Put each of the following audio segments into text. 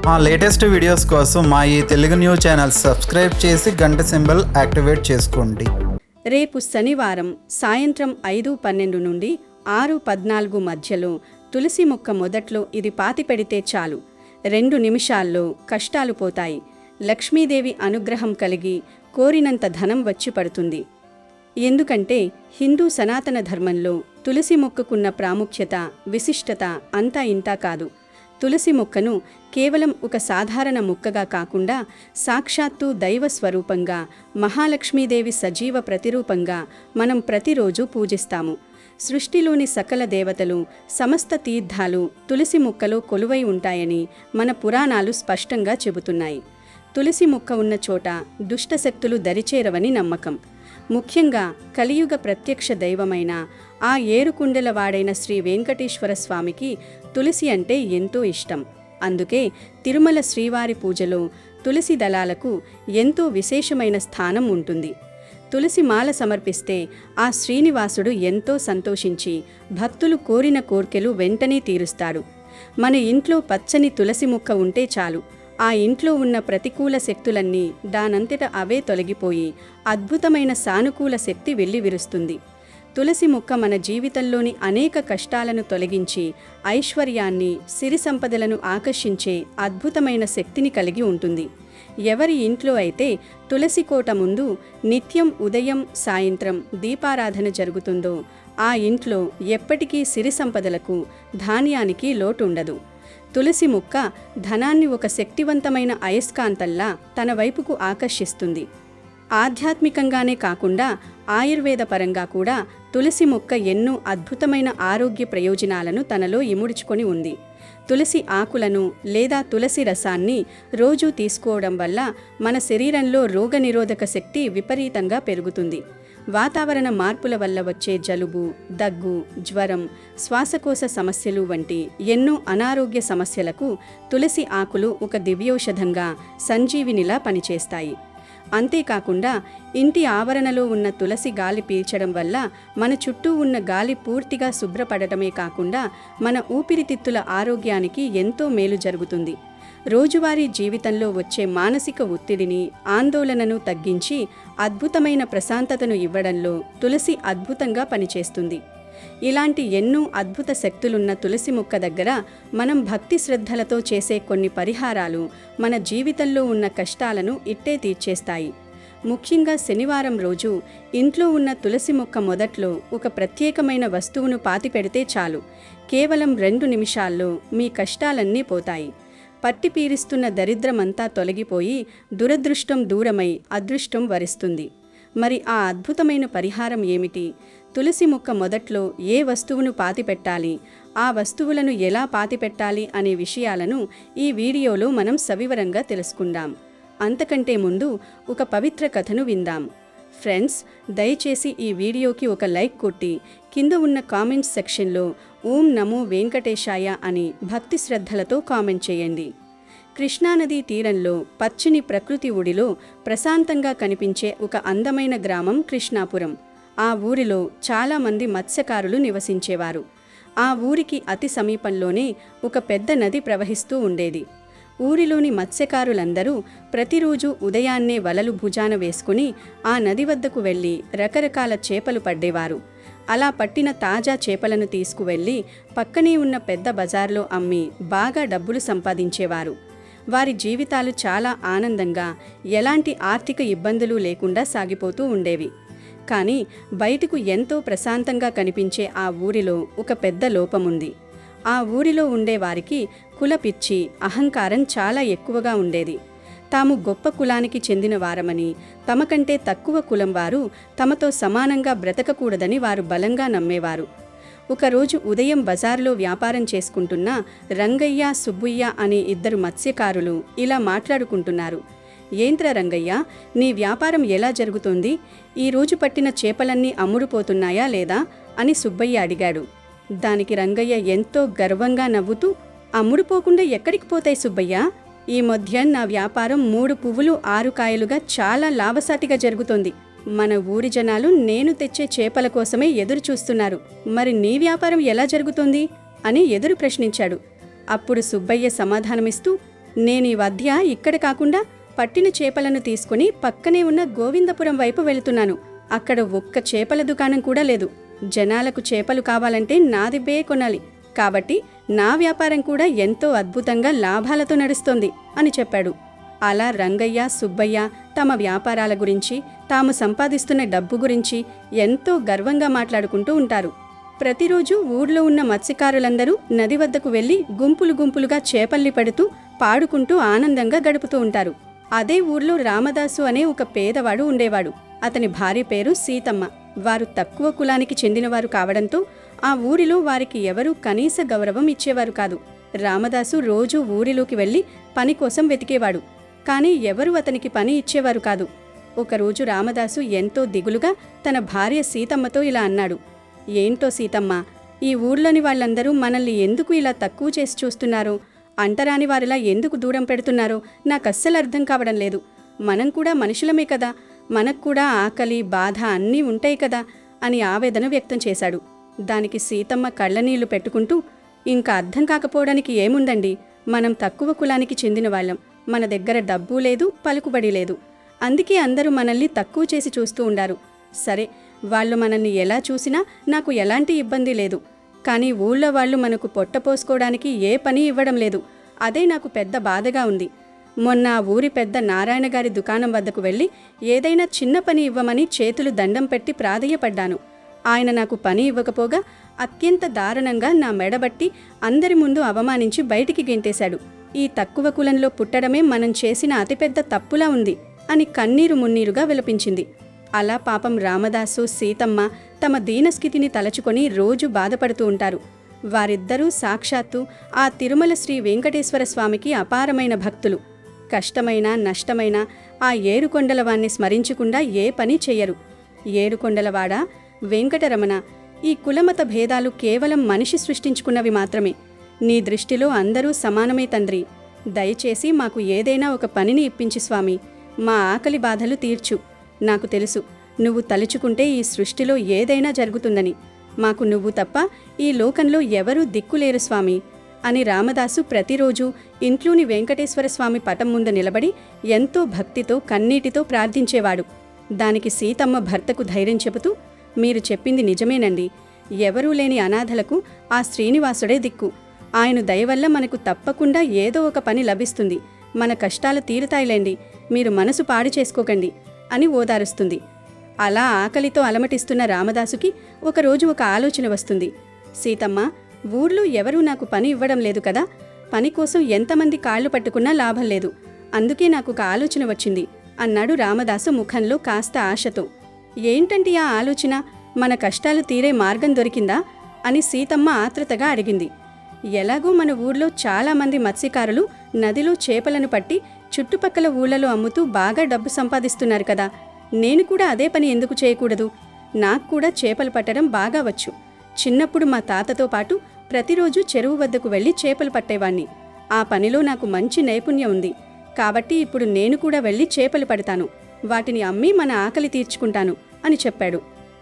మా latest videos కోసం మా ఈ తెలుగు న్యూస్ ఛానల్ సబ్స్క్రైబ్ చేసి గంట సింబల్ యాక్టివేట్ చేసుకోండి. రేపు శనివారం సాయంత్రం 5:12 నుండి 6:14 మధ్యలో తులసి మొక్క మొదట్లో ఇది పాతిపెడితే చాలు. 2 నిమిషాల్లో కష్టాలు పోతాయి. లక్ష్మీదేవి అనుగ్రహం కలిగి కోరినంత ధనం వచ్చి పడుతుంది. ఎందుకంటే హిందూ సనాతన ధర్మంలో తులసి మొక్కకున్న ప్రాముఖ్యత, విశిష్టత అంతా ఇంతా కాదు. తులసి మొక్కను కేవలం ఒక సాధారణ మొక్కగా కాకుండా సాక్షాత్తు దైవ స్వరూపంగా, మహాలక్ష్మీదేవి సజీవ ప్రతిరూపంగా మనం ప్రతిరోజు పూజిస్తాము. సృష్టిలోని సకల దేవతలు, సమస్త తీర్థాలు తులసి మొక్కలో కొలువై ఉంటాయని మన పురాణాలు స్పష్టంగా చెబుతున్నాయి. తులసి మొక్క ఉన్న చోట దుష్టశక్తులు దరిచేరవని నమ్మకం. ముఖ్యంగా కలియుగ ప్రత్యక్ష దైవమైన ఆ ఏరుకుండెలవాడైన శ్రీ వెంకటేశ్వర స్వామికి తులసి అంటే ఎంతో ఇష్టం. అందుకే తిరుమల శ్రీవారి పూజలో తులసి దళాలకు ఎంతో విశేషమైన స్థానం ఉంటుంది. తులసి మాల సమర్పిస్తే ఆ శ్రీనివాసుడు ఎంతో సంతోషించి భక్తులు కోరిన కోర్కెలు వెంటనే తీరుస్తాడు. మన ఇంట్లో పచ్చని తులసి మొక్క ఉంటే చాలు, ఆ ఇంట్లో ఉన్న ప్రతికూల శక్తులన్నీ దానంతట అవే తొలగిపోయి అద్భుతమైన సానుకూల శక్తి వెల్లివిరుస్తుంది. తులసి మొక్క మన జీవితంలోని అనేక కష్టాలను తొలగించి ఐశ్వర్యాన్ని, సిరి సంపదలను ఆకర్షించే అద్భుతమైన శక్తిని కలిగి ఉంటుంది. ఎవరి ఇంట్లో అయితే తులసి కోట ముందు నిత్యం ఉదయం, సాయంత్రం దీపారాధన జరుగుతుందో ఆ ఇంట్లో ఎప్పటికీ సిరి సంపదలకు, ధాన్యానికి లోటు ఉండదు. తులసి మొక్క ధనాన్ని ఒక శక్తివంతమైన అయస్కాంతంలా తన వైపుకు ఆకర్షిస్తుంది. ఆధ్యాత్మికంగానే కాకుండా ఆయుర్వేద పరంగా కూడా తులసి మొక్క ఎన్నో అద్భుతమైన ఆరోగ్య ప్రయోజనాలను తనలో ఇముడుచుకొని ఉంది. తులసి ఆకులను లేదా తులసి రసాన్ని రోజూ తీసుకోవడం వల్ల మన శరీరంలో రోగనిరోధక శక్తి విపరీతంగా పెరుగుతుంది. వాతావరణ మార్పుల వల్ల వచ్చే జలుబు, దగ్గు, జ్వరం, శ్వాసకోశ సమస్యలు వంటి ఎన్నో అనారోగ్య సమస్యలకు తులసి ఆకులు ఒక దివ్యౌషధంగా, సంజీవినిలా పనిచేస్తాయి. అంతేకాకుండా ఇంటి ఆవరణలో ఉన్న తులసి గాలి పీల్చడం వల్ల మన చుట్టూ ఉన్న గాలి పూర్తిగా శుభ్రపడటమే కాకుండా మన ఊపిరితిత్తుల ఆరోగ్యానికి ఎంతో మేలు జరుగుతుంది. రోజువారీ జీవితంలో వచ్చే మానసిక ఒత్తిడిని, ఆందోళనను తగ్గించి అద్భుతమైన ప్రశాంతతను ఇవ్వడంలో తులసి అద్భుతంగా పనిచేస్తుంది. ఇలాంటి ఎన్నో అద్భుత శక్తులున్న తులసి మొక్క దగ్గర మనం భక్తి శ్రద్ధలతో చేసే కొన్ని పరిహారాలు మన జీవితంలో ఉన్న కష్టాలను ఇట్టే తీర్చేస్తాయి. ముఖ్యంగా శనివారం రోజు ఇంట్లో ఉన్న తులసి మొక్క మొదట్లో ఒక ప్రత్యేకమైన వస్తువును పాతిపెడితే చాలు. కేవలం 2 నిమిషాల్లో మీ కష్టాలన్నీ పోతాయి. పట్టి పీరిస్తున్న దరిద్రమంతా తొలగిపోయి దురదృష్టం దూరమై అదృష్టం వరిస్తుంది. మరి ఆ అద్భుతమైన పరిహారం ఏమిటి? తులసి మొక్క మొదట్లో ఏ వస్తువును పాతిపెట్టాలి, ఆ వస్తువులను ఎలా పాతిపెట్టాలి అనే విషయాలను ఈ వీడియోలో మనం సవివరంగా తెలుసుకుందాం. అంతకంటే ముందు ఒక పవిత్ర కథను విందాం. ఫ్రెండ్స్, దయచేసి ఈ వీడియోకి ఒక లైక్ కొట్టి కింద ఉన్న కామెంట్స్ సెక్షన్లో ఓం నమో వెంకటేశాయ అని భక్తి శ్రద్ధలతో కామెంట్ చేయండి. కృష్ణానదీ తీరంలో పచ్చని ప్రకృతి ఒడిలో ప్రశాంతంగా కనిపించే ఒక అందమైన గ్రామం కృష్ణాపురం. ఆ ఊరిలో చాలామంది మత్స్యకారులు నివసించేవారు. ఆ ఊరికి అతి సమీపంలోనే ఒక పెద్ద నది ప్రవహిస్తూ ఉండేది. ఊరిలోని మత్స్యకారులందరూ ప్రతిరోజు ఉదయాన్నే వలలు భుజాన వేసుకుని ఆ నది వద్దకు వెళ్ళి రకరకాల చేపలు పడ్డేవారు. అలా పట్టిన తాజా చేపలను తీసుకువెళ్ళి పక్కనే ఉన్న పెద్ద బజార్లో అమ్మి బాగా డబ్బులు సంపాదించేవారు. వారి జీవితాలు చాలా ఆనందంగా, ఎలాంటి ఆర్థిక ఇబ్బందులు లేకుండా సాగిపోతూ ఉండేవి. కానీ బయటకు ఎంతో ప్రశాంతంగా కనిపించే ఆ ఊరిలో ఒక పెద్ద లోపముంది. ఆ ఊరిలో ఉండేవారికి కులపిచ్చి, అహంకారం చాలా ఎక్కువగా ఉండేది. తాము గొప్ప కులానికి చెందిన వారమని, తమకంటే తక్కువ కులం వారు తమతో సమానంగా బ్రతకకూడదని వారు బలంగా నమ్మేవారు. ఒకరోజు ఉదయం బజారులో వ్యాపారం చేసుకుంటున్న రంగయ్య, సుబ్బయ్య అనే 2 మత్స్యకారులు ఇలా మాట్లాడుకుంటున్నారు. ఏంట్రా రంగయ్య, నీ వ్యాపారం ఎలా జరుగుతోంది? ఈరోజు పట్టిన చేపలన్నీ అమ్ముడుపోతున్నాయా లేదా అని సుబ్బయ్య అడిగాడు. దానికి రంగయ్య ఎంతో గర్వంగా నవ్వుతూ, అమ్ముడుపోకుండా ఎక్కడికి పోతాయి సుబ్బయ్య? ఈ మధ్య నా వ్యాపారం 3 పువ్వులు 6 కాయలుగా చాలా లాభసాటిగా జరుగుతోంది. మన ఊరి జనాలు నేను తెచ్చే చేపల కోసమే ఎదురు చూస్తున్నారు. మరి నీ వ్యాపారం ఎలా జరుగుతోంది అని ఎదురు ప్రశ్నించాడు. అప్పుడు సుబ్బయ్య సమాధానమిస్తూ, నేను ఈ వద్య ఇక్కడ కాకుండా పట్టిన చేపలను తీసుకుని పక్కనే ఉన్న గోవిందపురం వైపు వెళుతున్నాను. అక్కడ ఒక్క చేపల దుకాణం కూడా లేదు. జనాలకు చేపలు కావాలంటే నాదిబ్బే కొనాలి. కాబట్టి నా వ్యాపారం కూడా ఎంతో అద్భుతంగా లాభాలతో నడుస్తోంది అని చెప్పాడు. అలా రంగయ్య, సుబ్బయ్య తమ వ్యాపారాల గురించి, తాము సంపాదిస్తున్న డబ్బు గురించి ఎంతో గర్వంగా మాట్లాడుకుంటూ ఉంటారు. ప్రతిరోజు ఊర్లో ఉన్న మత్స్యకారులందరూ నది వద్దకు వెళ్లి గుంపులు గుంపులుగా చేపల్ని పడుతూ పాడుకుంటూ ఆనందంగా గడుపుతూ ఉంటారు. అదే ఊర్లో రామదాసు అనే ఒక పేదవాడు ఉండేవాడు. అతని భార్య పేరు సీతమ్మ. వారు తక్కువ కులానికి చెందినవారు కావడంతో ఆ ఊరిలో వారికి ఎవరూ కనీస గౌరవం ఇచ్చేవారు కాదు. రామదాసు రోజూ ఊరిలోకి వెళ్లి పని కోసం వెతికేవాడు. కానీ ఎవరూ అతనికి పని ఇచ్చేవారు కాదు. ఒకరోజు రామదాసు ఎంతో దిగులుగా తన భార్య సీతమ్మతో ఇలా అన్నాడు. ఏంటో సీతమ్మ, ఈ ఊర్లోని వాళ్ళందరూ మనల్ని ఎందుకు ఇలా తక్కువ చేసి చూస్తున్నారో, అంటరాని వారిలా ఎందుకు దూరం పెడుతున్నారో నాకస్సలు అర్థం కావడం లేదు. మనం కూడా మనుషులమే కదా, మనకు కూడా ఆకలి, బాధ అన్నీ ఉంటాయి కదా అని ఆవేదన వ్యక్తం చేశాడు. దానికి సీతమ్మ కళ్ళనీళ్లు పెట్టుకుంటూ, ఇంకా అర్థం కాకపోవడానికి ఏముందండి, మనం తక్కువ కులానికి చెందిన వాళ్ళం. మన దగ్గర డబ్బు లేదు, పలుకుబడి లేదు. అందుకే అందరూ మనల్ని తక్కువ చేసి చూస్తూ ఉండారు. సరే, వాళ్ళు మనల్ని ఎలా చూసినా నాకు ఎలాంటి ఇబ్బంది లేదు. కానీ ఊళ్ళో వాళ్ళు మనకు పొట్టపోసుకోవడానికి ఏ పని ఇవ్వడం లేదు. అదే నాకు పెద్ద బాధగా ఉంది. మొన్న ఆ ఊరి పెద్ద నారాయణ గారి దుకాణం వద్దకు వెళ్ళి ఏదైనా చిన్న పని ఇవ్వమని చేతులు దండం పెట్టి ప్రాధేయపడ్డాను. ఆయన నాకు పని ఇవ్వకపోగా అత్యంత దారుణంగా నా మెడబట్టి అందరి ముందు అవమానించి బయటికి గెంటేశాడు. ఈ తక్కువ కులంలో పుట్టడమే మనం చేసిన అతిపెద్ద తప్పులా ఉంది అని కన్నీరు మున్నీరుగా విలపించింది. అలా పాపం రామదాసు, సీతమ్మ తమ దీనస్థితిని తలచుకొని రోజు బాధపడుతూ ఉంటారు. వారిద్దరూ సాక్షాత్తు ఆ తిరుమల శ్రీ వెంకటేశ్వర స్వామికి అపారమైన భక్తులు. కష్టమైనా నష్టమైనా ఆ ఏడుకొండలవాణ్ణి స్మరించకుండా ఏ పని చెయ్యరు. ఏడుకొండలవాడా, వెంకటరమణ, ఈ కులమత భేదాలు కేవలం మనిషి సృష్టించుకున్నవి మాత్రమే. నీ దృష్టిలో అందరూ సమానమే తండ్రి. దయచేసి మాకు ఏదైనా ఒక పనిని ఇప్పించి స్వామి, మా ఆకలి బాధలు తీర్చు. నాకు తెలుసు, నువ్వు తలుచుకుంటే ఈ సృష్టిలో ఏదైనా జరుగుతుందని. మాకు నువ్వు తప్ప ఈ లోకంలో ఎవరూ దిక్కులేరు స్వామి అని రామదాసు ప్రతిరోజు ఇంట్లోని వెంకటేశ్వర స్వామి పటం ముందు నిలబడి ఎంతో భక్తితో కన్నీటితో ప్రార్థించేవాడు. దానికి సీతమ్మ భర్తకు ధైర్యం చెబుతూ, మీరు చెప్పింది నిజమేనండి. ఎవరూ లేని అనాథలకు ఆ శ్రీనివాసుడే దిక్కు. ఆయన దయవల్ల మనకు తప్పకుండా ఏదో ఒక పని లభిస్తుంది. మన కష్టాలు తీరుతాయిలేండి, మీరు మనసు పాడు చేసుకోకండి అని ఓదారుస్తుంది. అలా ఆకలితో అలమటిస్తున్న రామదాసుకి ఒకరోజు ఒక ఆలోచన వస్తుంది. సీతమ్మ, ఊర్లో ఎవరూ నాకు పని ఇవ్వడం లేదు కదా, పని కోసం ఎంతమంది కాళ్ళు పట్టుకున్నా లాభం లేదు. అందుకే నాకు ఒక ఆలోచన వచ్చింది అన్నాడు రామదాసు ముఖంలో కాస్త ఆశతో. ఏంటంటే ఆ ఆలోచన? మన కష్టాలు తీరే మార్గం దొరికిందా అని సీతమ్మ ఆత్రుతగా అడిగింది. ఎలాగో మన ఊర్లో చాలామంది మత్స్యకారులు నదిలో చేపలను పట్టి చుట్టుపక్కల ఊళ్ళలో అమ్ముతూ బాగా డబ్బు సంపాదిస్తున్నారు కదా, నేను కూడా అదే పని ఎందుకు చేయకూడదు? నాకు కూడా చేపలు పట్టడం బాగా వచ్చు. చిన్నప్పుడు మా తాతతో పాటు ప్రతిరోజు చెరువు వద్దకు వెళ్ళి చేపలు పట్టేవాణ్ణి. ఆ పనిలో నాకు మంచి నైపుణ్యం ఉంది. కాబట్టి ఇప్పుడు నేను కూడా వెళ్ళి చేపలు పడతాను. వాటిని అమ్మి మన ఆకలి తీర్చుకుంటాను అని చెప్పాడు.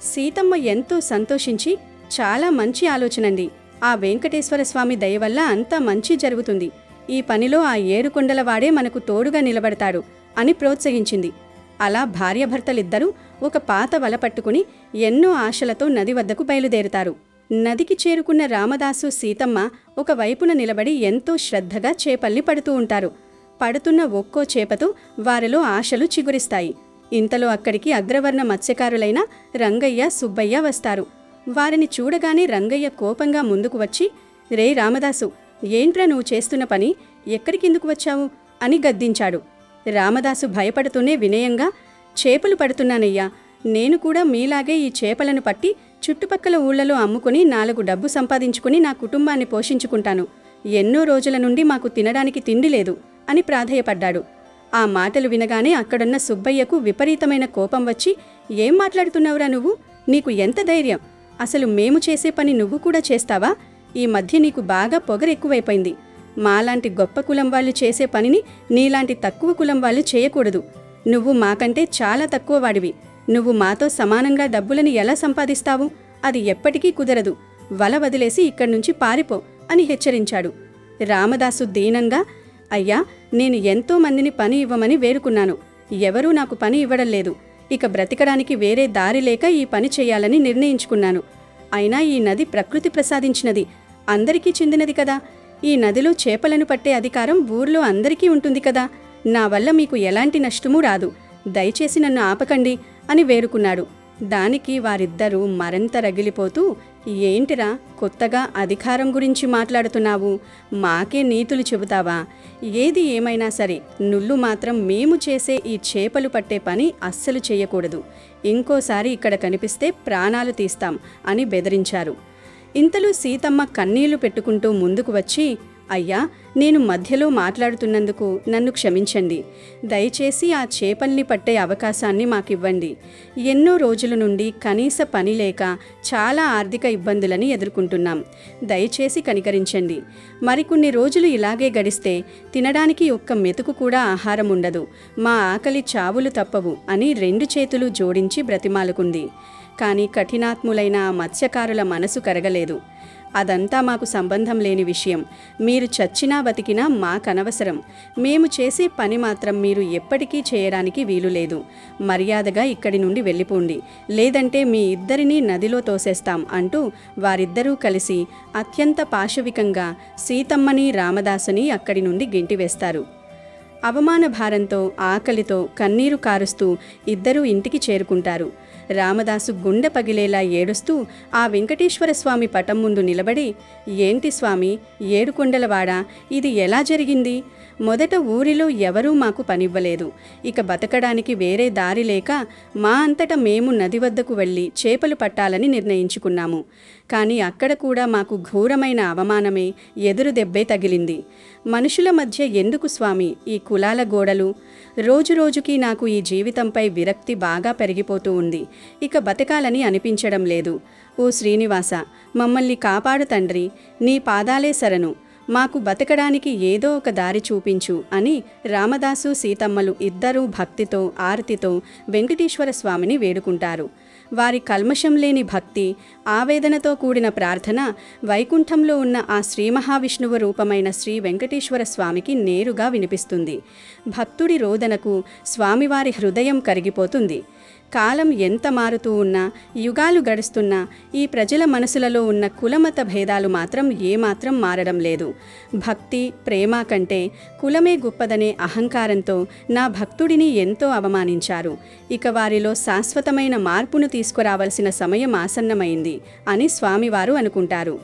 సీతమ్మ ఎంతో సంతోషించి, చాలా మంచి ఆలోచనండి. ఆ వెంకటేశ్వర స్వామి దయవల్ల అంతా మంచి జరుగుతుంది. ఈ పనిలో ఆ ఏడుకొండలవాడే మనకు తోడుగా నిలబడతాడు అని ప్రోత్సహించింది. అలా భార్యాభర్తలిద్దరూ ఒక పాత వల పట్టుకుని ఎన్నో ఆశలతో నది వద్దకు బయలుదేరుతారు. నదికి చేరుకున్న రామదాసు, సీతమ్మ ఒక వైపున నిలబడి ఎంతో శ్రద్ధగా చేపల్ని పడుతూ ఉంటారు. పడుతున్న ఒక్కో చేపతో వారిలో ఆశలు చిగురిస్తాయి. ఇంతలో అక్కడికి అగ్రవర్ణ మత్స్యకారులైన రంగయ్య, సుబ్బయ్య వస్తారు. వారిని చూడగానే రంగయ్య కోపంగా ముందుకు వచ్చి, రే రామదాసు, ఏంట్రా నువ్వు చేస్తున్న పని? ఎక్కడికెందుకు వచ్చావు అని గద్దించాడు. రామదాసు భయపడుతూనే వినయంగా, చేపలు పడుతున్నానయ్యా, నేను కూడా మీలాగే ఈ చేపలను పట్టి చుట్టుపక్కల ఊళ్ళలో అమ్ముకుని 4 డబ్బు సంపాదించుకుని నా కుటుంబాన్ని పోషించుకుంటాను. ఎన్నో రోజుల నుండి మాకు తినడానికి తిండి లేదు అని ప్రాధేయపడ్డాడు. ఆ మాటలు వినగానే అక్కడున్న సుబ్బయ్యకు విపరీతమైన కోపం వచ్చి, ఏం మాట్లాడుతున్నావురా నువ్వు? నీకు ఎంత ధైర్యం? అసలు మేము చేసే పని నువ్వు కూడా చేస్తావా? ఈ మధ్య నీకు బాగా పొగరెక్కువైపోయింది. మాలాంటి గొప్ప కులం వాళ్ళు చేసే పనిని నీలాంటి తక్కువ కులం వాళ్ళు చేయకూడదు. నువ్వు మాకంటే చాలా తక్కువ వాడివి. నువ్వు మాతో సమానంగా డబ్బులని ఎలా సంపాదిస్తావు? అది ఎప్పటికీ కుదరదు. వల వదిలేసి ఇక్కడి నుంచి పారిపో అని హెచ్చరించాడు. రామదాసు దీనంగా, అయ్యా, నేను ఎంతో మందిని పని ఇవ్వమని వేడుకున్నాను. ఎవరూ నాకు పని ఇవ్వడం లేదు. ఇక బ్రతికడానికి వేరే దారి లేక ఈ పని చేయాలని నిర్ణయించుకున్నాను. అయినా ఈ నది ప్రకృతి ప్రసాదించినది, అందరికీ చెందినది కదా. ఈ నదిలో చేపలను పట్టే అధికారం ఊర్లో అందరికీ ఉంటుంది కదా. నా వల్ల మీకు ఎలాంటి నష్టమూ రాదు. దయచేసి నన్ను ఆపకండి అని వేడుకున్నాడు. దానికి వారిద్దరూ మరింత రగిలిపోతూ, ఏంటిరా, కొత్తగా అధికారం గురించి మాట్లాడుతున్నావు? మాకే నీతులు చెబుతావా? ఏది ఏమైనా సరే నువ్వు మాత్రం మేము చేసే ఈ చేపలు పట్టే పని అస్సలు చేయకూడదు. ఇంకోసారి ఇక్కడ కనిపిస్తే ప్రాణాలు తీస్తాం అని బెదిరించారు. ఇంతలో సీతమ్మ కన్నీళ్లు పెట్టుకుంటూ ముందుకు వచ్చి, అయ్యా, నేను మధ్యలో మాట్లాడుతున్నందుకు నన్ను క్షమించండి. దయచేసి ఆ చేపల్ని పట్టే అవకాశాన్ని మాకివ్వండి. ఎన్నో రోజుల నుండి కనీస పని లేక చాలా ఆర్థిక ఇబ్బందులని ఎదుర్కొంటున్నాం. దయచేసి కనికరించండి. మరికొన్ని రోజులు ఇలాగే గడిస్తే తినడానికి ఒక్క మెతుకు కూడా ఆహారం ఉండదు. మా ఆకలి చావులు తప్పవు అని 2 చేతులు జోడించి బ్రతిమాలుకుంది. కానీ కఠినాత్ములైన ఆ మత్స్యకారుల మనసు కరగలేదు. అదంతా మాకు సంబంధం లేని విషయం. మీరు చచ్చినా బతికినా మాకనవసరం. మేము చేసే పని మాత్రం మీరు ఎప్పటికీ చేయడానికి వీలు లేదు. మర్యాదగా ఇక్కడి నుండి వెళ్ళిపోండి, లేదంటే మీ ఇద్దరినీ నదిలో తోసేస్తాం అంటూ వారిద్దరూ కలిసి అత్యంత పాశవికంగా సీతమ్మని రామదాసుని అక్కడి నుండి గెంటివేస్తారు. అవమాన భారంతో, ఆకలితో కన్నీరు కారుస్తూ ఇద్దరూ ఇంటికి చేరుకుంటారు. రామదాసు గుండె పగిలేలా ఏడుస్తూ ఆ వెంకటేశ్వర స్వామి పటం ముందు నిలబడి, ఏంటి స్వామి, ఏడుకొండలవాడా, ఇది ఎలా జరిగింది? మొదట ఊరిలో ఎవరూ మాకు పనివ్వలేదు. ఇక బతకడానికి వేరే దారి లేక మా అంతటా మేము నది వద్దకు వెళ్ళి చేపలు పట్టాలని నిర్ణయించుకున్నాము. కానీ అక్కడ కూడా మాకు ఘోరమైన అవమానమే, ఎదురు దెబ్బే తగిలింది. మనుషుల మధ్య ఎందుకు స్వామి ఈ కులాల గోడలు? రోజురోజుకి నాకు ఈ జీవితంపై విరక్తి బాగా పెరిగిపోతూ ఉంది. ఇక బతకాలని అనిపించడం లేదు. ఓ శ్రీనివాస, మమ్మల్ని కాపాడు తండ్రి, నీ పాదాలే శరణు. మాకు బతకడానికి ఏదో ఒక దారి చూపించు అని రామదాసు సీతమ్మలు ఇద్దరూ భక్తితో, ఆర్తితో వెంకటేశ్వర స్వామిని వేడుకుంటారు. వారి కల్మషం లేని భక్తి, ఆవేదనతో కూడిన ప్రార్థన వైకుంఠంలో ఉన్న ఆ శ్రీ మహావిష్ణువు రూపమైన శ్రీ వెంకటేశ్వర స్వామికి నేరుగా వినిపిస్తుంది. భక్తుడి రోదనకు స్వామివారి హృదయం కరిగిపోతుంది. కాలం ఎంత మారుతూ ఉన్నా, యుగాలు గడుస్తున్నా ఈ ప్రజల మనసులలో ఉన్న కులమత భేదాలు మాత్రం ఏమాత్రం మారడం లేదు. భక్తి, ప్రేమ కంటే కులమే గొప్పదనే అహంకారంతో నా భక్తుడిని ఎంతో అవమానించారు. ఇక వారిలో శాశ్వతమైన మార్పును తీసుకురావలసిన సమయం ఆసన్నమైంది అని స్వామివారు అనుకుంటారు.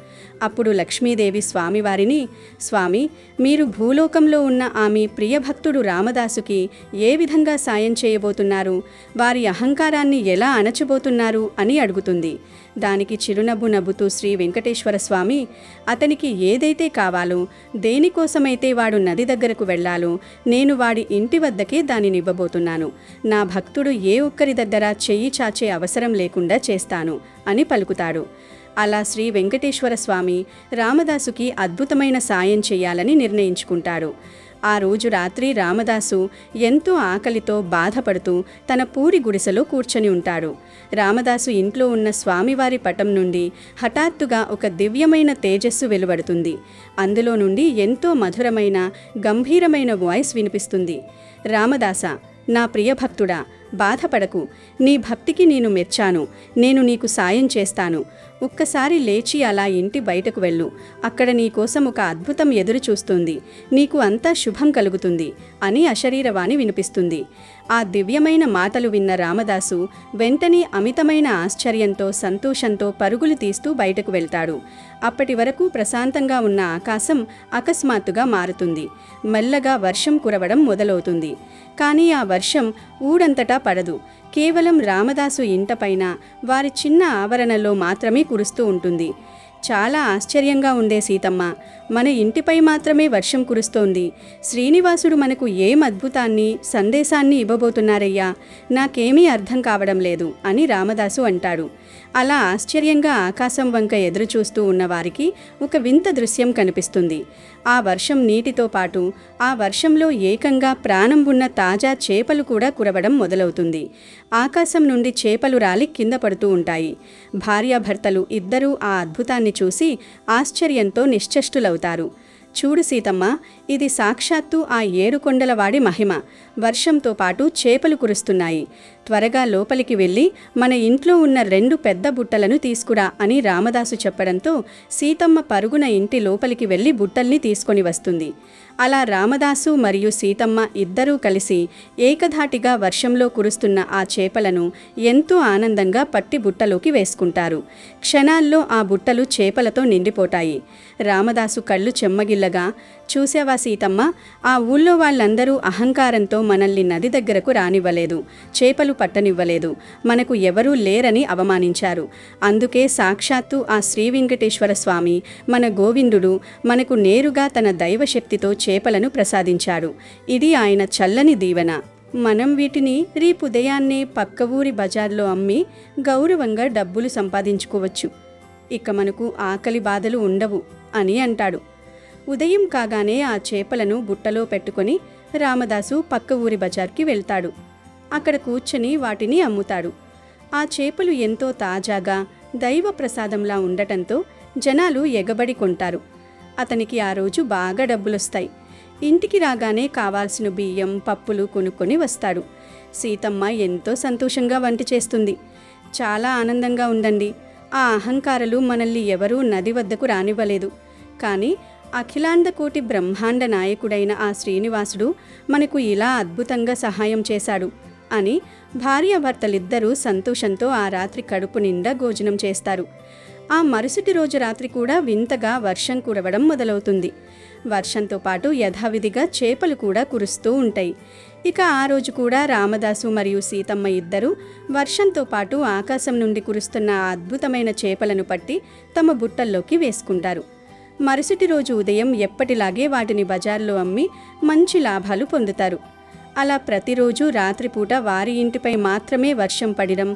అప్పుడు లక్ష్మీదేవి స్వామివారిని, స్వామి, మీరు భూలోకంలో ఉన్న ఆమె ప్రియభక్తుడు రామదాసుకి ఏ విధంగా సాయం చేయబోతున్నారు? వారి అహంకారాన్ని ఎలా అణచబోతున్నారు అని అడుగుతుంది. దానికి చిరునవ్వు నవ్వుతూ శ్రీ వెంకటేశ్వర స్వామి, అతనికి ఏదైతే కావాలో, దేనికోసమైతే వాడు నది దగ్గరకు వెళ్ళాలో, నేను వాడి ఇంటి వద్దకే దానినివ్వబోతున్నాను. నా భక్తుడు ఏ ఒక్కరి దగ్గర చెయ్యి చాచే అవసరం లేకుండా చేస్తాను అని పలుకుతాడు. అలా శ్రీ వెంకటేశ్వర స్వామి రామదాసుకి అద్భుతమైన సాయం చేయాలని నిర్ణయించుకుంటాడు. ఆ రోజు రాత్రి రామదాసు ఎంతో ఆకలితో బాధపడుతూ తన పూరి గుడిసెలో కూర్చొని ఉంటాడు. రామదాసు ఇంట్లో ఉన్న స్వామివారి పటం నుండి హఠాత్తుగా ఒక దివ్యమైన తేజస్సు వెలువడుతుంది. అందులో నుండి ఎంతో మధురమైన, గంభీరమైన వాయిస్ వినిపిస్తుంది. రామదాస, నా ప్రియభక్తుడా, బాధపడకు. నీ భక్తికి నేను మెచ్చాను. నేను నీకు సాయం చేస్తాను. ఒక్కసారి లేచి అలా ఇంటి బయటకు వెళ్ళు. అక్కడ నీకోసం ఒక అద్భుతం ఎదురు చూస్తుంది. నీకు అంతా శుభం కలుగుతుంది అని అశరీరవాణి వినిపిస్తుంది. ఆ దివ్యమైన మాటలు విన్న రామదాసు వెంటనే అమితమైన ఆశ్చర్యంతో, సంతోషంతో పరుగులు తీస్తూ బయటకు వెళ్తాడు. అప్పటి వరకు ప్రశాంతంగా ఉన్న ఆకాశం అకస్మాత్తుగా మారుతుంది. మెల్లగా వర్షం కురవడం మొదలవుతుంది. కానీ ఆ వర్షం ఊరంతటా పడదు. కేవలం రామదాసు ఇంటపైన, వారి చిన్న ఆవరణలో మాత్రమే కురుస్తూ ఉంటుంది. చాలా ఆశ్చర్యంగా ఉందే సీతమ్మ, మన ఇంటిపై మాత్రమే వర్షం కురుస్తోంది. శ్రీనివాసుడు మనకు ఏం అద్భుతాన్ని, సందేశాన్ని ఇవ్వబోతున్నారయ్యా? నాకేమీ అర్థం కావడం లేదు అని రామదాసు అంటాడు. అలా ఆశ్చర్యంగా ఆకాశం వంక ఎదురుచూస్తూ ఉన్నవారికి ఒక వింత దృశ్యం కనిపిస్తుంది. ఆ వర్షం నీటితో పాటు ఆ వర్షంలో ఏకంగా ప్రాణం ఉన్న తాజా చేపలు కూడా కురవడం మొదలవుతుంది. ఆకాశం నుండి చేపలు రాలి కింద పడుతూ ఉంటాయి. భార్యాభర్తలు ఇద్దరూ ఆ అద్భుతాన్ని చూసి ఆశ్చర్యంతో నిశ్చష్టులవుతారు. చూడు సీతమ్మ, ఇది సాక్షాత్తు ఆ ఏడుకొండలవాడి మహిమ. వర్షంతో పాటు చేపలు కురుస్తున్నాయి. త్వరగా లోపలికి వెళ్ళి మన ఇంట్లో ఉన్న 2 పెద్ద బుట్టలను తీసుకురా అని రామదాసు చెప్పడంతో సీతమ్మ పరుగున ఇంటి లోపలికి వెళ్ళి బుట్టల్ని తీసుకొని వస్తుంది. అలా రామదాసు మరియు సీతమ్మ ఇద్దరూ కలిసి ఏకధాటిగా వర్షంలో కురుస్తున్న ఆ చేపలను ఎంతో ఆనందంగా పట్టి బుట్టలోకి వేసుకుంటారు. క్షణాల్లో ఆ బుట్టలు చేపలతో నిండిపోతాయి. రామదాసు కళ్ళు చెమ్మగిల్లగా, చూసావా సీతమ్మ, ఆ ఊళ్ళో వాళ్ళందరూ అహంకారంతో మనల్ని నది దగ్గరకు రానివ్వలేదు, చేపలు పట్టనివ్వలేదు, మనకు ఎవరూ లేరని అవమానించారు. అందుకే సాక్షాత్తు ఆ శ్రీ వెంకటేశ్వర స్వామి, మన గోవిందుడు, మనకు నేరుగా తన దైవశక్తితో చేపలను ప్రసాదించాడు. ఇది ఆయన చల్లని దీవెన. మనం వీటిని రేపు ఉదయాన్నే పక్క ఊరి బజార్లో అమ్మి గౌరవంగా డబ్బులు సంపాదించుకోవచ్చు. ఇక మనకు ఆకలి బాధలు ఉండవు అని అంటాడు. ఉదయం కాగానే ఆ చేపలను బుట్టలో పెట్టుకొని రామదాసు పక్క ఊరి బజార్కి వెళ్తాడు. అక్కడ కూర్చొని వాటిని అమ్ముతాడు. ఆ చేపలు ఎంతో తాజాగా దైవ ప్రసాదంలా ఉండటంతో జనాలు ఎగబడి కొంటారు. అతనికి ఆ రోజు బాగా డబ్బులొస్తాయి. ఇంటికి రాగానే కావాల్సిన బియ్యం, పప్పులు కొనుక్కొని వస్తాడు. సీతమ్మ ఎంతో సంతోషంగా వంట చేస్తుంది. చాలా ఆనందంగా ఉండండి. ఆ అహంకారులు మనల్ని ఎవరూ నది వద్దకు రానివ్వలేదు. కానీ అఖిలాండ కోటి బ్రహ్మాండ నాయకుడైన ఆ శ్రీనివాసుడు మనకు ఇలా అద్భుతంగా సహాయం చేశాడు అని భార్యాభర్తలిద్దరూ సంతోషంతో ఆ రాత్రి కడుపు నిండా భోజనం చేస్తారు. ఆ మరుసటి రోజు రాత్రి కూడా వింతగా వర్షం కురవడం మొదలవుతుంది. వర్షంతో పాటు యథావిధిగా చేపలు కూడా కురుస్తూ ఉంటాయి. ఇక ఆ రోజు కూడా రామదాసు మరియు సీతమ్మ ఇద్దరూ వర్షంతో పాటు ఆకాశం నుండి కురుస్తున్న ఆ అద్భుతమైన చేపలను పట్టి తమ బుట్టల్లోకి వేసుకుంటారు. మరుసటి రోజు ఉదయం ఎప్పటిలాగే వాటిని బజార్లో అమ్మి మంచి లాభాలు పొందుతారు. అలా ప్రతిరోజు రాత్రిపూట వారి ఇంటిపై మాత్రమే వర్షం పడడం,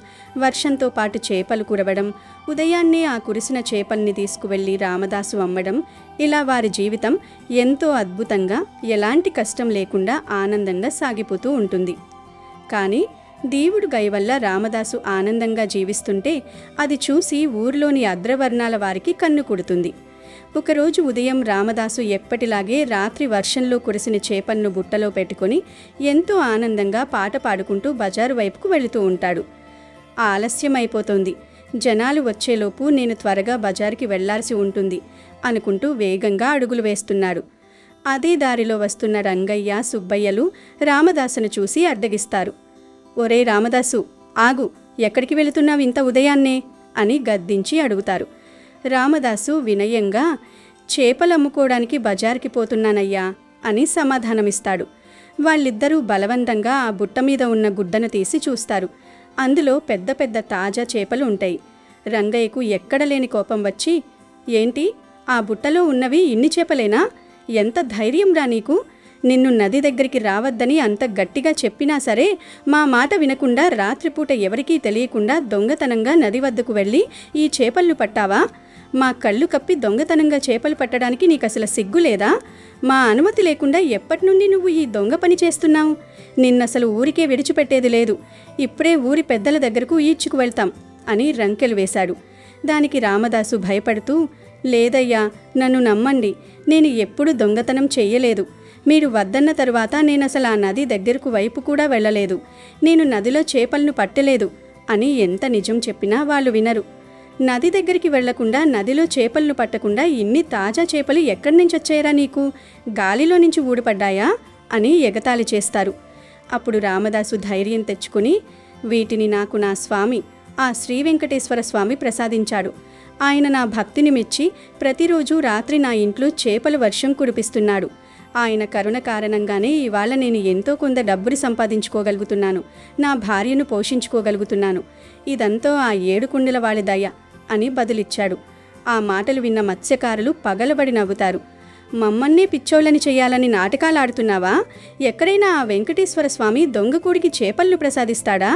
వర్షంతో పాటు చేపలు కురవడం, ఉదయాన్నే ఆ కురిసిన చేపల్ని తీసుకువెళ్ళి రామదాసు అమ్మడం, ఇలా వారి జీవితం ఎంతో అద్భుతంగా, ఎలాంటి కష్టం లేకుండా ఆనందంగా సాగిపోతూ ఉంటుంది. కానీ దేవుడు దయ వల్ల రామదాసు ఆనందంగా జీవిస్తుంటే అది చూసి ఊర్లోని అగ్రవర్ణాల వారికి కన్ను కుడుతుంది. ఒకరోజు ఉదయం రామదాసు ఎప్పటిలాగే రాత్రి వర్షంలో కురిసిన చేపలను బుట్టలో పెట్టుకొని ఎంతో ఆనందంగా పాట పాడుకుంటూ బజారు వైపుకు వెళుతూ ఉంటాడు. ఆలస్యం అయిపోతుంది. జనాలు వచ్చేలోపు నేను త్వరగా బజారుకి వెళ్లాల్సి ఉంటుంది అనుకుంటూ వేగంగా అడుగులు వేస్తున్నాడు. అదే దారిలో వస్తున్న రంగయ్య, సుబ్బయ్యలు రామదాసును చూసి అడ్డగిస్తారు. ఒరే రామదాసు, ఆగు, ఎక్కడికి వెళుతున్నావు ఇంత ఉదయాన్నే అని గద్దించి అడుగుతారు. రామదాసు వినయంగా, చేపలు అమ్ముకోవడానికి బజార్కి పోతున్నానయ్యా అని సమాధానమిస్తాడు. వాళ్ళిద్దరూ బలవంతంగా ఆ బుట్ట మీద ఉన్న గుడ్డను తీసి చూస్తారు. అందులో పెద్ద పెద్ద తాజా చేపలు ఉంటాయి. రంగయ్యకు ఎక్కడలేని కోపం వచ్చి, ఏంటి, ఆ బుట్టలో ఉన్నవి ఇన్ని చేపలేనా? ఎంత ధైర్యం రా నీకు? నిన్ను నది దగ్గరికి రావద్దని అంత గట్టిగా చెప్పినా సరే మా మాట వినకుండా రాత్రిపూట ఎవరికీ తెలియకుండా దొంగతనంగా నది వద్దకు వెళ్ళి ఈ చేపలను పట్టావా? మా కళ్ళు కప్పి దొంగతనంగా చేపలు పట్టడానికి నీకు అసలు సిగ్గు లేదా? మా అనుమతి లేకుండా ఎప్పటి నుండి నువ్వు ఈ దొంగ పని చేస్తున్నావు? నిన్నసలు ఊరికే విడిచిపెట్టేది లేదు. ఇప్పుడే ఊరి పెద్దల దగ్గరకు ఈడ్చుకు వెళ్తాం అని రంకెలు వేశాడు. దానికి రామదాసు భయపడుతూ, లేదయ్యా, నన్ను నమ్మండి, నేను ఎప్పుడు దొంగతనం చెయ్యలేదు. మీరు వద్దన్న తరువాత నేనసలు ఆ నది దగ్గరకు వైపు కూడా వెళ్ళలేదు. నేను నదిలో చేపలను పట్టలేదు అని ఎంత నిజం చెప్పినా వాళ్ళు వినరు. నది దగ్గరికి వెళ్లకుండా, నదిలో చేపలను పట్టకుండా ఇన్ని తాజా చేపలు ఎక్కడి నుంచి వచ్చాయరా నీకు? గాలిలో నుంచి ఊడిపడ్డాయా అని ఎగతాళి చేస్తారు. అప్పుడు రామదాసు ధైర్యం తెచ్చుకుని, వీటిని నాకు నా స్వామి, ఆ శ్రీ వెంకటేశ్వర స్వామి ప్రసాదించాడు. ఆయన నా భక్తిని మెచ్చి ప్రతిరోజు రాత్రి నా ఇంట్లో చేపల వర్షం కురిపిస్తున్నాడు. ఆయన కరుణ కారణంగానే ఇవాళ నేను ఎంతో కొంత డబ్బుని సంపాదించుకోగలుగుతున్నాను, నా భార్యను పోషించుకోగలుగుతున్నాను. ఇదంతా ఆ ఏడుకొండల వాళ్ళ దయ అని బదులిచ్చాడు. ఆ మాటలు విన్న మత్స్యకారులు పగలబడి నవ్వుతారు. మమ్మల్నే పిచ్చోళ్ళని చెయ్యాలని నాటకాలాడుతున్నావా? ఎక్కడైనా ఆ వెంకటేశ్వర స్వామి దొంగకూడికి చేపలను ప్రసాదిస్తాడా?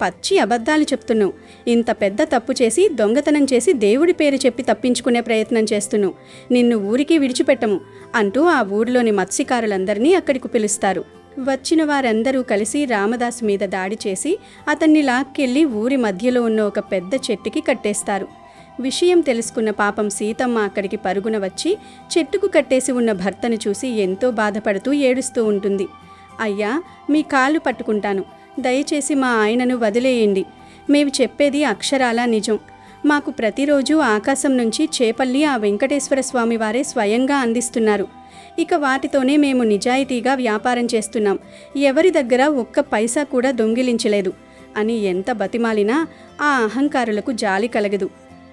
పచ్చి అబద్ధాలు చెప్తున్నావు. ఇంత పెద్ద తప్పు చేసి, దొంగతనం చేసి దేవుడి పేరు చెప్పి తప్పించుకునే ప్రయత్నం చేస్తున్నావు. నిన్ను ఊరికి విడిచిపెట్టము అంటూ ఆ ఊరిలోని మత్స్యకారులందరినీ అక్కడికి పిలుస్తారు. వచ్చిన వారందరూ కలిసి రామదాసు మీద దాడి చేసి అతన్ని లాక్కెళ్ళి ఊరి మధ్యలో ఉన్న ఒక పెద్ద చెట్టుకి కట్టేస్తారు. విషయం తెలుసుకున్న పాపం సీతమ్మ అక్కడికి పరుగున వచ్చి చెట్టుకు కట్టేసి ఉన్న భర్తను చూసి ఎంతో బాధపడుతూ ఏడుస్తూ ఉంటుంది. అయ్యా, మీ కాళ్ళు పట్టుకుంటాను, దయచేసి మా ఆయనను వదిలేయండి. మేము చెప్పేది అక్షరాలా నిజం. మాకు ప్రతిరోజు ఆకాశం నుంచి చేపల్ని ఆ వెంకటేశ్వర స్వామి వారే స్వయంగా అందిస్తున్నారు. ఇక వాటితోనే మేము నిజాయితీగా వ్యాపారం చేస్తున్నాం. ఎవరి దగ్గర ఒక్క పైసా కూడా దొంగిలించలేదు అని ఎంత బతిమాలినా ఆ అహంకారులకు జాలి కలగదు.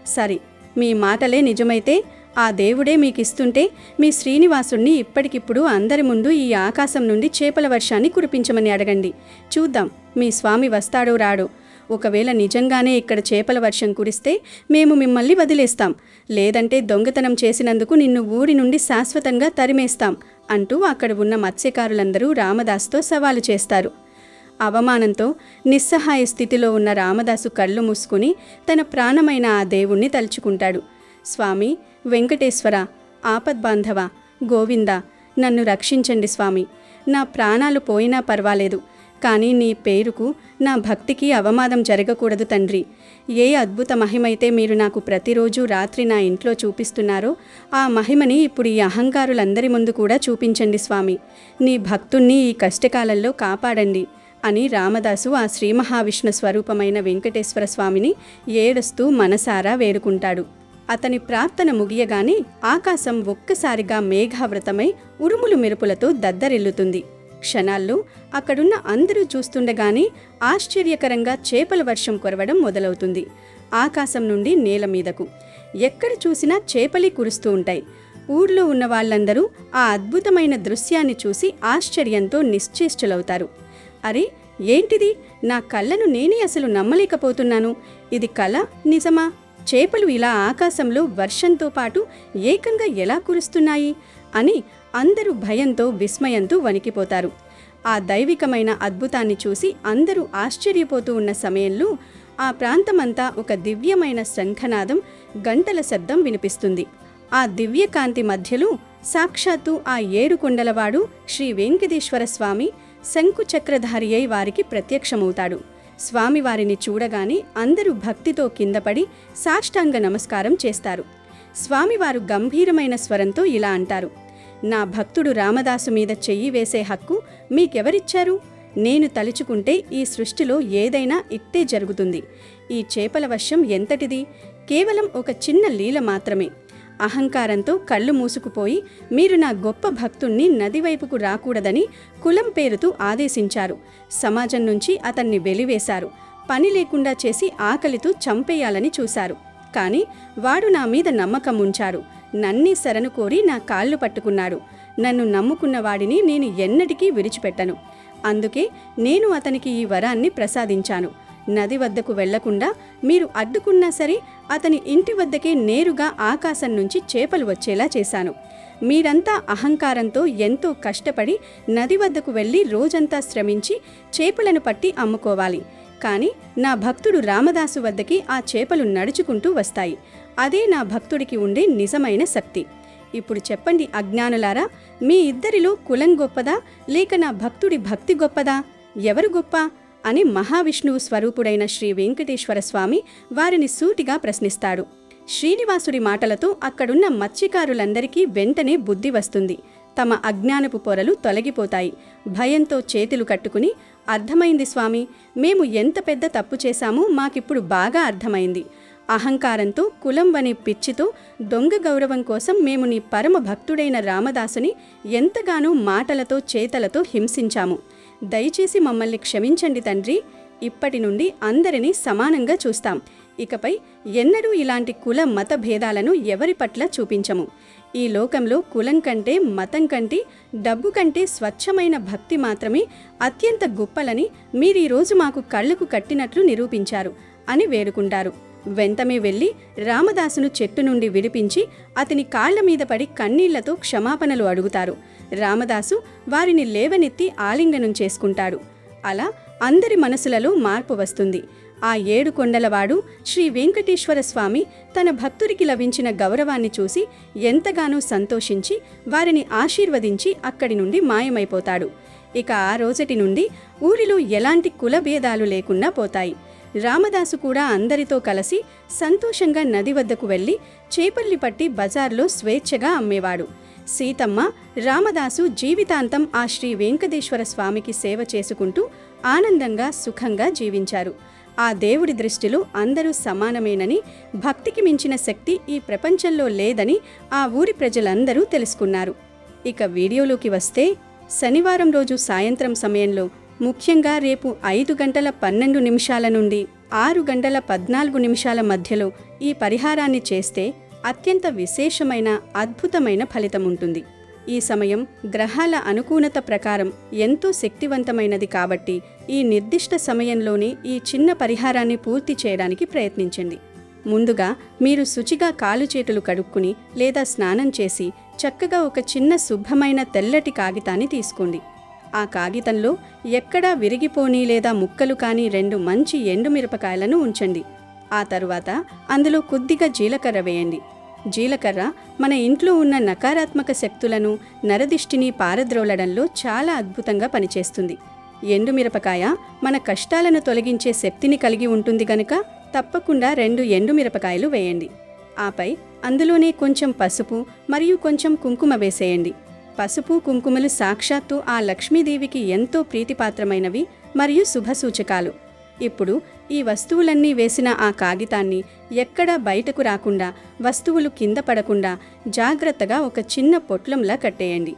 సరే, మీ మాటలే నిజమైతే ఆ దేవుడే మీకిస్తుంటే మీ శ్రీనివాసుణ్ణి ఇప్పటికిప్పుడు అందరి ముందు ఈ ఆకాశం నుండి చేపల వర్షాన్ని కురిపించమని అడగండి. చూద్దాం మీ స్వామి వస్తాడో రాడో. ఒకవేళ నిజంగానే ఇక్కడ చేపల వర్షం కురిస్తే మేము మిమ్మల్ని వదిలేస్తాం, లేదంటే దొంగతనం చేసినందుకు నిన్ను ఊరి నుండి శాశ్వతంగా తరిమేస్తాం అంటూ అక్కడ ఉన్న మత్స్యకారులందరూ రామదాసుతో సవాలు చేస్తారు. అవమానంతో నిస్సహాయ స్థితిలో ఉన్న రామదాసు కళ్ళు మూసుకుని తన ప్రాణమైన ఆ దేవుణ్ణి తలుచుకుంటాడు. స్వామి వెంకటేశ్వర, ఆపద్బాంధవ, గోవింద, నన్ను రక్షించండి స్వామి. నా ప్రాణాలు పోయినా పర్వాలేదు, కానీ నీ పేరుకు, నా భక్తికి అవమానం జరగకూడదు తండ్రి. ఏ అద్భుత మహిమైతే మీరు నాకు ప్రతిరోజు రాత్రి నా ఇంట్లో చూపిస్తున్నారో ఆ మహిమని ఇప్పుడు ఈ అహంకారులందరి ముందు కూడా చూపించండి స్వామి. నీ భక్తుణ్ణి ఈ కష్టకాలంలో కాపాడండి అని రామదాసు ఆ శ్రీ మహావిష్ణు స్వరూపమైన వెంకటేశ్వర స్వామిని ఏడుస్తూ మనసారా వేడుకుంటాడు. అతని ప్రార్థన ముగియగానే ఆకాశం ఒక్కసారిగా మేఘావృతమై ఉరుములు మెరుపులతో దద్దరిల్లుతుంది. క్షణాల్లో అక్కడున్న అందరూ చూస్తుండగానే ఆశ్చర్యకరంగా చేపల వర్షం కురవడం మొదలవుతుంది. ఆకాశం నుండి నేల మీదకు ఎక్కడ చూసినా చేపలే కురుస్తూ ఉంటాయి. ఊర్లో ఉన్న వాళ్ళందరూ ఆ అద్భుతమైన దృశ్యాన్ని చూసి ఆశ్చర్యంతో నిశ్చేష్టులవుతారు. అరే, ఏంటిది? నా కళ్ళను నేనే అసలు నమ్మలేకపోతున్నాను. ఇది కళ, నిజమా? చేపలు ఇలా ఆకాశంలో వర్షంతో పాటు ఏకంగా ఎలా కురుస్తున్నాయి అని అందరూ భయంతో, విస్మయంతో వణికిపోతారు. ఆ దైవికమైన అద్భుతాన్ని చూసి అందరూ ఆశ్చర్యపోతూ ఉన్న సమయంలో ఆ ప్రాంతమంతా ఒక దివ్యమైన శంఖనాదం, గంటల శబ్దం వినిపిస్తుంది. ఆ దివ్యకాంతి మధ్యలో సాక్షాత్తు ఆ 7 కొండలవాడు శ్రీ వెంకటేశ్వర స్వామి శంకుచక్రధారి అయి వారికి ప్రత్యక్షమవుతాడు. స్వామివారిని చూడగానే అందరూ భక్తితో కిందపడి సాష్టాంగ నమస్కారం చేస్తారు. స్వామివారు గంభీరమైన స్వరంతో ఇలా అంటారు: నా భక్తుడు రామదాసు మీద చెయ్యి వేసే హక్కు మీకెవరిచ్చారు? నేను తలుచుకుంటే ఈ సృష్టిలో ఏదైనా ఇట్టే జరుగుతుంది. ఈ చేపల వర్షం ఎంతటిది? కేవలం ఒక చిన్న లీల మాత్రమే. అహంకారంతో కళ్ళు మూసుకుపోయి మీరు నా గొప్ప భక్తుణ్ణి నదివైపుకు రాకూడదని కులం పేరుతో ఆదేశించారు. సమాజం నుంచి అతన్ని వెలివేశారు. పని లేకుండా చేసి ఆకలితో చంపేయాలని చూశారు. కానీ వాడు నా మీద నమ్మకం ఉంచాడు. నన్నే శరణు కోరి నా కాళ్ళు పట్టుకున్నాడు. నన్ను నమ్ముకున్న వాడిని నేను ఎన్నటికీ విడిచిపెట్టను. అందుకే నేను అతనికి ఈ వరాన్ని ప్రసాదించాను. నది వద్దకు వెళ్లకుండా మీరు అడ్డుకున్నా సరే అతని ఇంటి వద్దకే నేరుగా ఆకాశం నుంచి చేపలు వచ్చేలా చేశాను. మీరంతా అహంకారంతో ఎంతో కష్టపడి నది వద్దకు వెళ్ళి రోజంతా శ్రమించి చేపలను పట్టి అమ్ముకోవాలి. కానీ నా భక్తుడు రామదాసు వద్దకి ఆ చేపలు నడుచుకుంటూ వస్తాయి. అదే నా భక్తుడికి ఉండే నిజమైన శక్తి. ఇప్పుడు చెప్పండి అజ్ఞానులారా, మీ ఇద్దరిలో కులం గొప్పదా లేక నా భక్తుడి భక్తి గొప్పదా? ఎవరు గొప్ప అని మహావిష్ణువు స్వరూపుడైన శ్రీ వెంకటేశ్వర స్వామి వారిని సూటిగా ప్రశ్నిస్తాడు. శ్రీనివాసుడి మాటలతో అక్కడున్న మత్స్యకారులందరికీ వెంటనే బుద్ధి వస్తుంది. తమ అజ్ఞానపు పొరలు తొలగిపోతాయి. భయంతో చేతులు కట్టుకుని, అర్థమైంది స్వామి, మేము ఎంత పెద్ద తప్పు చేశామో మాకిప్పుడు బాగా అర్థమైంది. అహంకారంతో, కులం అనే పిచ్చితో, దొంగ గౌరవం కోసం మేము నీ పరమ భక్తుడైన రామదాసుని ఎంతగానో మాటలతో, చేతలతో హింసించాము. దయచేసి మమ్మల్ని క్షమించండి తండ్రి. ఇప్పటి నుండి అందరినీ సమానంగా చూస్తాం. ఇకపై ఎన్నడూ ఇలాంటి కుల మత భేదాలను ఎవరి పట్ల చూపించము. ఈ లోకంలో కులం కంటే, మతం కంటే, డబ్బు కంటే స్వచ్ఛమైన భక్తి మాత్రమే అత్యంత గొప్పలని మీరీరోజు మాకు కళ్ళకు కట్టినట్లు నిరూపించారు అని వేడుకుంటారు. వెంటనే వెళ్ళి రామదాసును చెట్టు నుండి విడిపించి అతని కాళ్ల మీద పడి కన్నీళ్లతో క్షమాపణలు అడుగుతారు. రామదాసు వారిని లేవనెత్తి ఆలింగనం చేసుకుంటాడు. అలా అందరి మనసులలో మార్పు వస్తుంది. ఆ 7 కొండలవాడు శ్రీ వెంకటేశ్వర స్వామి తన భక్తుడికి లభించిన గౌరవాన్ని చూసి ఎంతగానో సంతోషించి వారిని ఆశీర్వదించి అక్కడి నుండి మాయమైపోతాడు. ఇక ఆ రోజటి నుండి ఊరిలో ఎలాంటి కుల భేదాలు లేకుండా పోతాయి. రామదాసు కూడా అందరితో కలిసి సంతోషంగా నది వద్దకు వెళ్ళి చేపల్ని పట్టి బజార్లో స్వేచ్ఛగా అమ్మేవాడు. సీతమ్మ, రామదాసు జీవితాంతం ఆ శ్రీ వెంకటేశ్వర స్వామికి సేవ చేసుకుంటూ ఆనందంగా సుఖంగా జీవించారు. ఆ దేవుడి దృష్టిలో అందరూ సమానమేనని, భక్తికి మించిన శక్తి ఈ ప్రపంచంలో లేదని ఆ ఊరి ప్రజలందరూ తెలుసుకున్నారు. ఇక వీడియోలోకి వస్తే, శనివారం రోజు సాయంత్రం సమయంలో, ముఖ్యంగా రేపు 5:12 నుండి 6:14 మధ్యలో ఈ పరిహారాన్ని చేస్తే అత్యంత విశేషమైన అద్భుతమైన ఫలితం ఉంటుంది. ఈ సమయం గ్రహాల అనుకూలత ప్రకారం ఎంతో శక్తివంతమైనది కాబట్టి ఈ నిర్దిష్ట సమయంలోనే ఈ చిన్న పరిహారాన్ని పూర్తి చేయడానికి ప్రయత్నించండి. ముందుగా మీరు శుచిగా కాలు చేతులు కడుక్కుని లేదా స్నానం చేసి చక్కగా ఒక చిన్న శుభ్రమైన తెల్లటి కాగితాన్ని తీసుకోండి. ఆ కాగితంలో ఎక్కడా విరిగిపోని లేదా ముక్కలు కాని 2 మంచి ఎండుమిరపకాయలను ఉంచండి. ఆ తరువాత అందులో కొద్దిగా జీలకర్ర వేయండి. జీలకర్ర మన ఇంట్లో ఉన్న నకారాత్మక శక్తులను, నరదిష్టిని పారద్రోలడంలో చాలా అద్భుతంగా పనిచేస్తుంది. ఎండుమిరపకాయ మన కష్టాలను తొలగించే శక్తిని కలిగి ఉంటుంది గనుక తప్పకుండా 2 ఎండుమిరపకాయలు వేయండి. ఆపై అందులోనే కొంచెం పసుపు మరియు కొంచెం కుంకుమ వేసేయండి. పసుపు, కుంకుమలు సాక్షాత్తు ఆ లక్ష్మీదేవికి ఎంతో ప్రీతిపాత్రమైనవి మరియు శుభసూచకాలు. ఇప్పుడు ఈ వస్తువులన్నీ వేసిన ఆ కాగితాన్ని ఎక్కడా బయటకు రాకుండా, వస్తువులు కింద పడకుండా జాగ్రత్తగా ఒక చిన్న పొట్లంలా కట్టేయండి.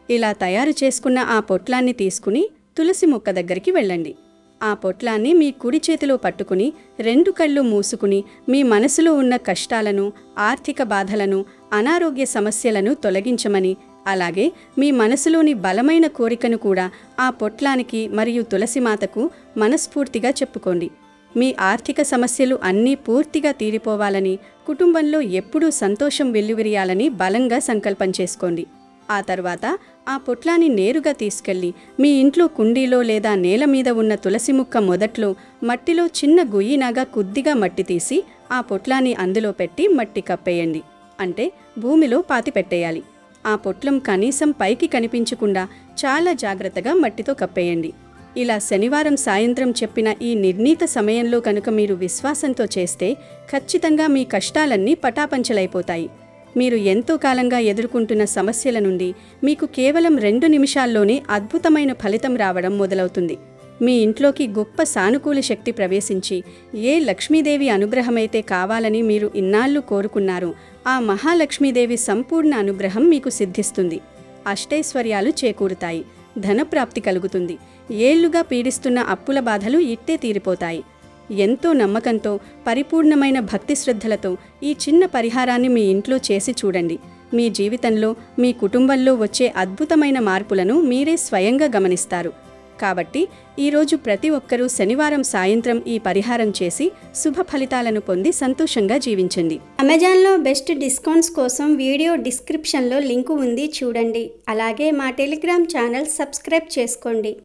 ఇలా తయారు చేసుకున్న ఆ పొట్లాన్ని తీసుకుని తులసి మొక్క దగ్గరికి వెళ్ళండి. ఆ పొట్లాన్ని మీ కుడి చేతిలో పట్టుకుని 2 కళ్ళు మూసుకుని మీ మనసులో ఉన్న కష్టాలను, ఆర్థిక బాధలను, అనారోగ్య సమస్యలను తొలగించమని, అలాగే మీ మనసులోని బలమైన కోరికను కూడా ఆ పొట్లానికి మరియు తులసిమాతకు మనస్ఫూర్తిగా చెప్పుకోండి. మీ ఆర్థిక సమస్యలు అన్నీ పూర్తిగా తీరిపోవాలని, కుటుంబంలో ఎప్పుడూ సంతోషం వెల్లువిరియాలని బలంగా సంకల్పం చేసుకోండి. ఆ తర్వాత ఆ పొట్లాన్ని నేరుగా తీసుకెళ్ళి మీ ఇంట్లో కుండీలో లేదా నేల మీద ఉన్న తులసి ముక్క మొదట్లో మట్టిలో చిన్న గుయ్యినాగా కొద్దిగా మట్టి తీసి ఆ పొట్లాన్ని అందులో పెట్టి మట్టి కప్పేయండి. అంటే భూమిలో పాతి పెట్టేయాలి. ఆ పొట్లం కనీసం పైకి కనిపించకుండా చాలా జాగ్రత్తగా మట్టితో కప్పేయండి. ఇలా శనివారం సాయంత్రం చెప్పిన ఈ నిర్ణీత సమయంలో కనుక మీరు విశ్వాసంతో చేస్తే ఖచ్చితంగా మీ కష్టాలన్నీ పటాపంచలైపోతాయి. మీరు ఎంతో కాలంగా ఎదుర్కొంటున్న సమస్యల నుండి మీకు కేవలం 2 నిమిషాల్లోనే అద్భుతమైన ఫలితం రావడం మొదలవుతుంది. మీ ఇంట్లోకి గొప్ప సానుకూల శక్తి ప్రవేశించి ఏ లక్ష్మీదేవి అనుగ్రహమైతే కావాలని మీరు ఇన్నాళ్ళు కోరుకున్నారో ఆ మహాలక్ష్మీదేవి సంపూర్ణ అనుగ్రహం మీకు సిద్ధిస్తుంది. అష్టైశ్వర్యాలు చేకూరుతాయి, ధనప్రాప్తి కలుగుతుంది. ఏళ్లుగా పీడిస్తున్న అప్పుల బాధలు ఇట్టే తీరిపోతాయి. ఎంతో నమ్మకంతో, పరిపూర్ణమైన భక్తి శ్రద్ధలతో ఈ చిన్న పరిహారాన్ని మీ ఇంట్లో చేసి చూడండి. మీ జీవితంలో, మీ కుటుంబంలో వచ్చే అద్భుతమైన మార్పులను మీరే స్వయంగా గమనిస్తారు. కాబట్టి ఈరోజు ప్రతి ఒక్కరూ శనివారం సాయంత్రం ఈ పరిహారం చేసి శుభ ఫలితాలను పొంది సంతోషంగా జీవించండి. అమెజాన్లో బెస్ట్ డిస్కౌంట్స్ కోసం వీడియో డిస్క్రిప్షన్లో లింకు ఉంది, చూడండి. అలాగే మా టెలిగ్రామ్ ఛానల్ సబ్స్క్రైబ్ చేసుకోండి.